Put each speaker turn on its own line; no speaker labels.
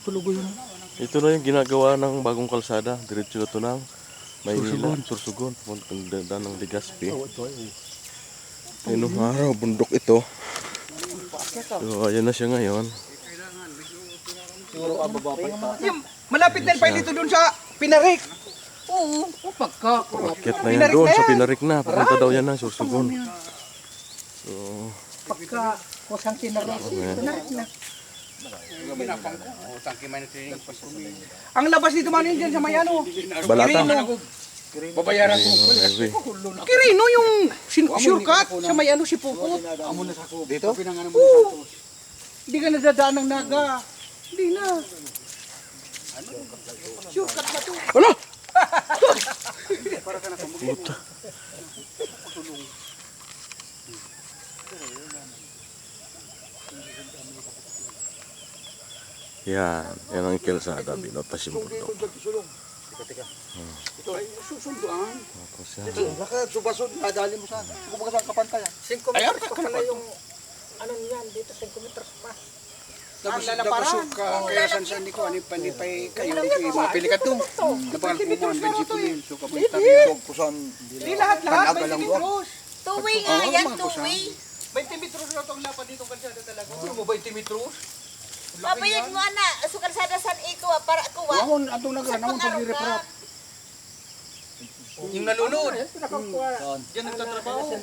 Tulugo yun.
Ito na yung ginagawa ng bagong kalsada. Diretso na ito ng Maynila, Sursugon. Ang daan ng Legazpi. Inong araw, bundok ito. So, ayan na siya ngayon.
Malapit na pa dito dun sa Pinarik.
Oo, pagka.
Akit na yan doon sa Pinarik na. Papunta daw yan ng Sursugon. So,
Pagka kusang Pinarik. Pinarik na.
Ang labas dito man yun dyan sa Mayano.
Balata.
Babayaran ko. Kirino yung shortcut sa Mayano si Puput.
Dito?
Oo. Hindi ka nadadaan ng Naga. Hindi na. Shortcut na to.
Ano? Puta. Yan ang kalsada. Binotas yung bundok.
Ito ay susunduan.
Tapos yan.
Baka subasod, nadali mo saan. Kumbaga saan kapantayan. 5
Ayan,
meters pa pala yung ano niyan dito, 5 meters pa.
Napasok ka. Kaya san di ko anipay kayo. Mga pilikat to. Napakal kumuhan. Bensi po yun. So kapoy tabi.
Kusan.
Hindi lahat. 20 metros.
Two-way nga yan, two-way.
20 metros na itong lapad dito kalsada talaga. Ano mo 20 metros?
Pabayag mo ana, sukar sana san iko para kuwa.
Wahon, atong nagranawon pag-reparat. Yung nalunod. Diyan nagtatrabaho.